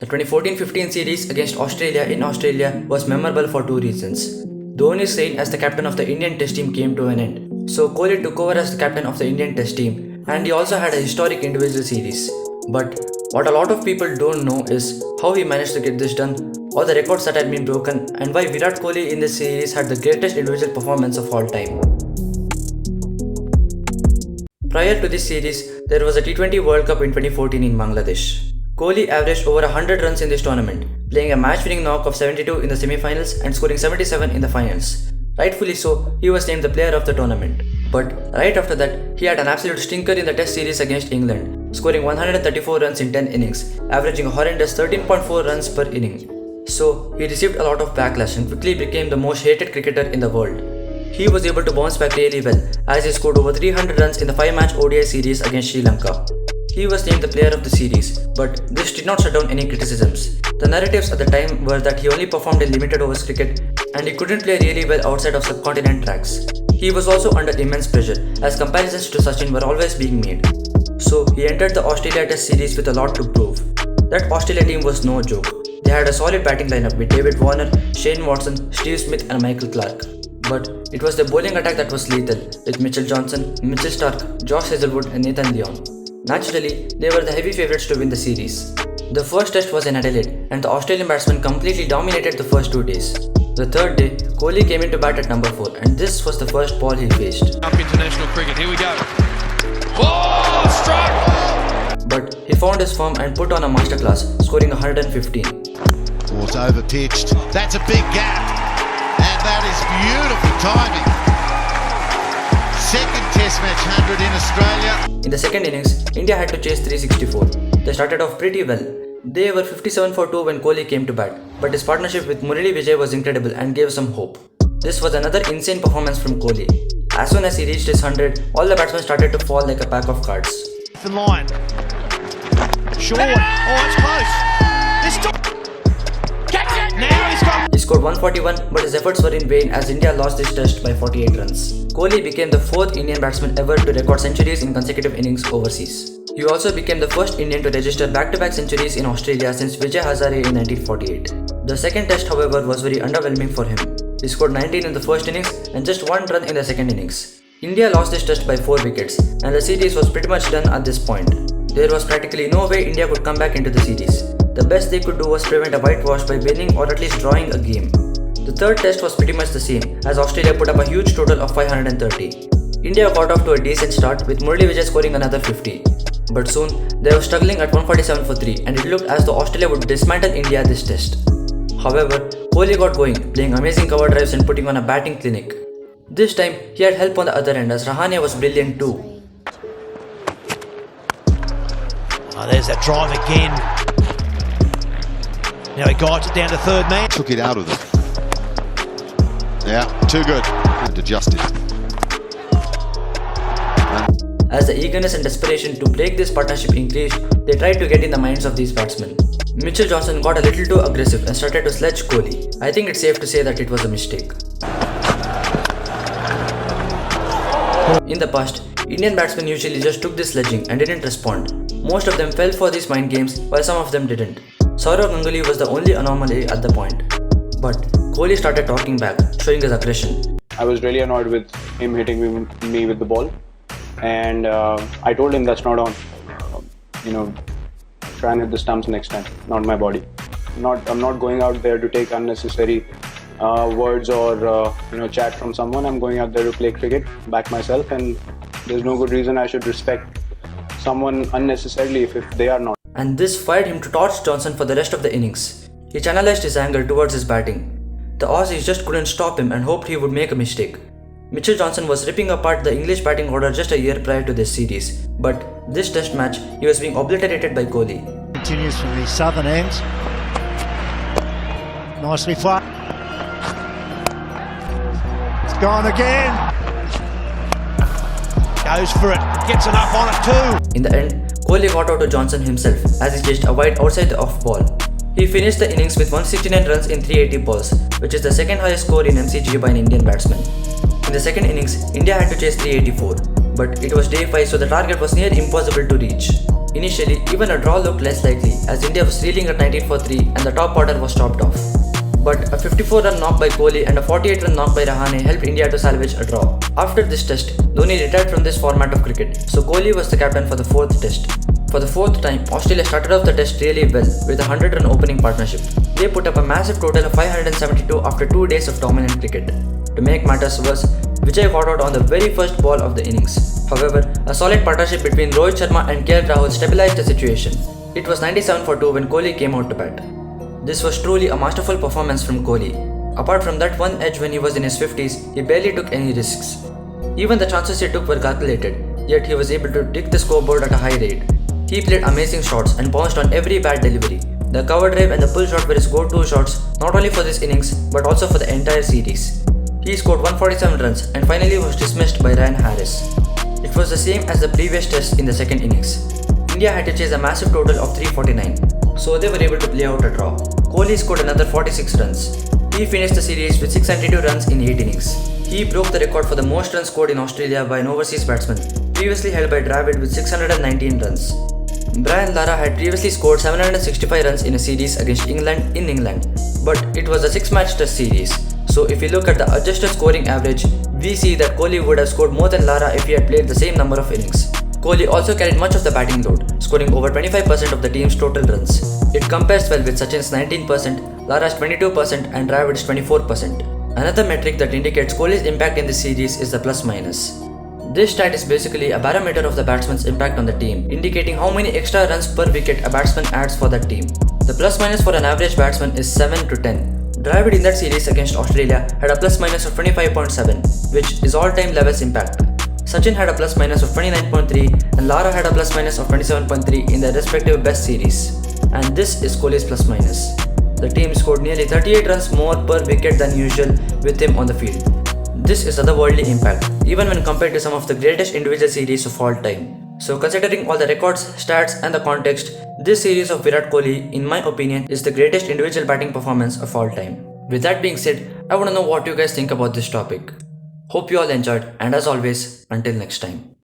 The 2014-15 series against Australia in Australia was memorable for two reasons. Dhoni's reign as the captain of the Indian Test team came to an end, so Kohli took over as the captain of the Indian Test team, and he also had a historic individual series. But what a lot of people don't know is how he managed to get this done, all the records that had been broken, and why Virat Kohli in this series had the greatest individual performance of all time. Prior to this series, there was a T20 World Cup in 2014 in Bangladesh. Kohli averaged over 100 runs in this tournament, playing a match-winning knock of 72 in the semi-finals and scoring 77 in the finals. Rightfully so, he was named the player of the tournament. But right after that, he had an absolute stinker in the Test series against England, scoring 134 runs in 10 innings, averaging a horrendous 13.4 runs per inning. So, he received a lot of backlash and quickly became the most hated cricketer in the world. He was able to bounce back really well, as he scored over 300 runs in the 5-match ODI series against Sri Lanka. He was named the player of the series, but this did not shut down any criticisms. The narratives at the time were that he only performed in limited overs cricket and he couldn't play really well outside of subcontinent tracks. He was also under immense pressure, as comparisons to Sachin were always being made. So he entered the Australia Test series with a lot to prove. That Australia team was no joke. They had a solid batting lineup with David Warner, Shane Watson, Steve Smith and Michael Clarke. But it was the bowling attack that was lethal, with Mitchell Johnson, Mitchell Starc, Josh Hazlewood and Nathan Lyon. Naturally, they were the heavy favourites to win the series. The first test was in Adelaide, and the Australian batsmen completely dominated the first 2 days. The third day, Kohli came into bat at number 4, and this was the first ball he faced. Up international cricket, here we go. Oh, struck! But he found his form and put on a masterclass, scoring 115. Ball's over-pitched. That's a big gap, and that is beautiful timing. Second Test match 100 in Australia. In the second innings, India had to chase 364. They started off pretty well. They were 57 for 2 when Kohli came to bat, but his partnership with Murali Vijay was incredible and gave some hope. This was another insane performance from Kohli. As soon as he reached his 100, all the batsmen started to fall like a pack of cards. The line. Short. Oh, it's close. Now he's got. He scored 141, but his efforts were in vain as India lost this test by 48 runs. Kohli became the 4th Indian batsman ever to record centuries in consecutive innings overseas. He also became the first Indian to register back-to-back centuries in Australia since Vijay Hazare in 1948. The second test, however, was very underwhelming for him. He scored 19 in the first innings and just 1 run in the second innings. India lost this test by 4 wickets, and the series was pretty much done at this point. There was practically no way India could come back into the series. The best they could do was prevent a whitewash by winning or at least drawing a game. The third test was pretty much the same, as Australia put up a huge total of 530. India got off to a decent start with Murali Vijay scoring another 50. But soon, they were struggling at 147 for 3 and it looked as though Australia would dismantle India this test. However, Kohli got going, playing amazing cover drives and putting on a batting clinic. This time, he had help on the other end as Rahane was brilliant too. Oh, there's that drive again. Now he guides it down to third man. Took it out of them. Yeah, too good. And adjusted. As the eagerness and desperation to break this partnership increased, they tried to get in the minds of these batsmen. Mitchell Johnson got a little too aggressive and started to sledge Kohli. I think it's safe to say that it was a mistake. In the past, Indian batsmen usually just took this sledging and didn't respond. Most of them fell for these mind games while some of them didn't. Sourav Ganguly was the only anomaly at the point. But Kohli started talking back, showing his aggression. I was really annoyed with him hitting me with the ball. And I told him that's not on. Try and hit the stumps next time, not my body. I'm not going out there to take unnecessary words or chat from someone. I'm going out there to play cricket, back myself, and there's no good reason I should respect someone unnecessarily if they are not. And this fired him to torch Johnson for the rest of the innings. He channelized his anger towards his batting. The Aussies just couldn't stop him and hoped he would make a mistake. Mitchell Johnson was ripping apart the English batting order just a year prior to this series, but this test match, he was being obliterated by Kohli. Continues from the southern end. Nicely flat. It's gone again. Goes for it. Gets enough on it too. In the end, Kohli got out to Johnson himself as he chased a wide outside the off ball. He finished the innings with 169 runs in 380 balls, which is the second highest score in MCG by an Indian batsman. In the second innings, India had to chase 384, but it was day 5 so the target was near impossible to reach. Initially, even a draw looked less likely as India was reeling at 19 for 3 and the top order was chopped off. But a 54-run knock by Kohli and a 48-run knock by Rahane helped India to salvage a draw. After this test, Dhoni retired from this format of cricket, so Kohli was the captain for the 4th test. For the 4th time, Australia started off the test really well with a 100-run opening partnership. They put up a massive total of 572 after 2 days of dominant cricket. To make matters worse, Vijay got out on the very first ball of the innings. However, a solid partnership between Rohit Sharma and KL Rahul stabilized the situation. It was 97 for 2 when Kohli came out to bat. This was truly a masterful performance from Kohli. Apart from that one edge when he was in his 50s, he barely took any risks. Even the chances he took were calculated, yet he was able to tick the scoreboard at a high rate. He played amazing shots and bounced on every bad delivery. The cover drive and the pull shot were his go-to shots not only for this innings but also for the entire series. He scored 147 runs and finally was dismissed by Ryan Harris. It was the same as the previous test in the second innings. India had to chase a massive total of 349, so they were able to play out a draw. Kohli scored another 46 runs. He finished the series with 692 runs in 8 innings. He broke the record for the most runs scored in Australia by an overseas batsman, previously held by Dravid with 619 runs. Brian Lara had previously scored 765 runs in a series against England in England, but it was a 6-match test series. So if we look at the adjusted scoring average, we see that Kohli would have scored more than Lara if he had played the same number of innings. Kohli also carried much of the batting load, scoring over 25% of the team's total runs. It compares well with Sachin's 19%, Lara's 22% and Dravid's 24%. Another metric that indicates Kohli's impact in this series is the plus-minus. This stat is basically a barometer of the batsman's impact on the team, indicating how many extra runs per wicket a batsman adds for that team. The plus-minus for an average batsman is 7 to 10. Dravid in that series against Australia had a plus-minus of 25.7, which is all-time levels impact. Sachin had a plus-minus of 29.3 and Lara had a plus-minus of 27.3 in their respective best series. And this is Kohli's plus-minus. The team scored nearly 38 runs more per wicket than usual with him on the field. This is otherworldly impact, even when compared to some of the greatest individual series of all time. So considering all the records, stats and the context, this series of Virat Kohli, in my opinion, is the greatest individual batting performance of all time. With that being said, I want to know what you guys think about this topic. Hope you all enjoyed, and as always, until next time.